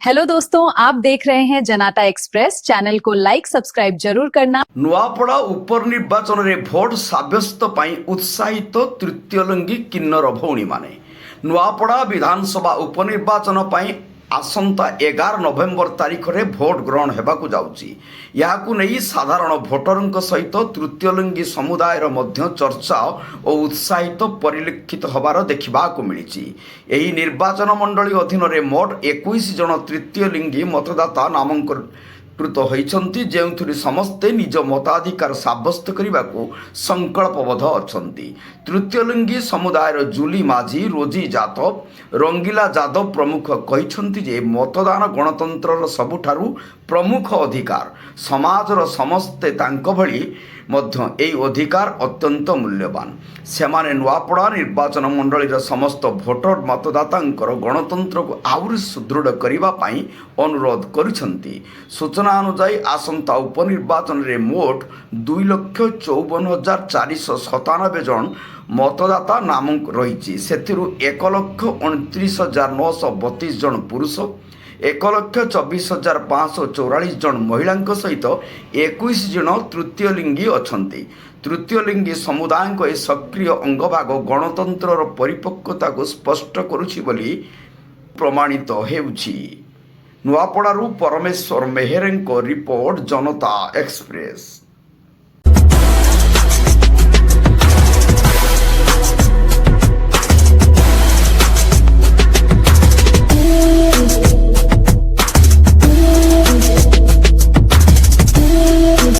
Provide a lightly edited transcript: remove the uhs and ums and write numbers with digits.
Hello दोस्तों, आप देख रहे हैं जनाता एक्सप्रेस। चैनल को लाइक सब्सक्राइब जरूर करना। नुआपड़ा उपनिर्वाचन रे भोट साब्यस्त पाई उत्साहित तृतीय लिंगी किन्नर भौणी माने नुआपड़ा विधानसभा उपनिर्वाचन पाई आसंता 11 नवेम्बर तारीख रे भोट ग्रहण हेबाकु जाउची। याकु नै साधारण भोटरଙ୍କ सहित तृतीय लिंगी समुदायर मध्य चर्चा और उत्साहित परिलक्षित हबार देखिबाकु मिलिची। एही निर्वाचन मंडली अधीन रे मोट 21 जन तृतीय लिंगी मतदाता नामांकन कृत होइछन्ति, जेउथुरी समस्ते निज मताधिकार साब्यस्त करने संकल्पबद्ध अछन्ति। तृतीय लिंगी समुदायर जूली माझी, रोजी जादव, रंगीला जादव प्रमुख कहिछन्ति जे मतदान गणतंत्रर सबुठारु प्रमुख अधिकार। समाजर समस्ते तांको भली मध्य एई अधिकार अत्यंत मूल्यवान। सेमाने नुआपड़ा निर्वाचन मंडलीर समस्त भोटर मतदातांकर गणतंत्र को आहुरी सुदृढ़ करबा पई अनुरोध करिसन्ति। सूचना अनुसार आसंता उपनिर्वाचन रे मोट 2,54,497 जन मतदाता नामांक रही। सेथिरु 1,29,932 जन पुरुष, 1,24,544 जन महिला सहित 21 जन तृतीय लिंगी अछन्ति। तृतीय लिंगी समुदाय को सक्रिय अंगभाग गणतंत्र परिपक्वता को स्पष्ट करुछि बोली प्रमाणित हेउछि। नुआपड़ारू परमेश्वर मेहरଙ୍କ रिपोर्ट, जनता एक्सप्रेस।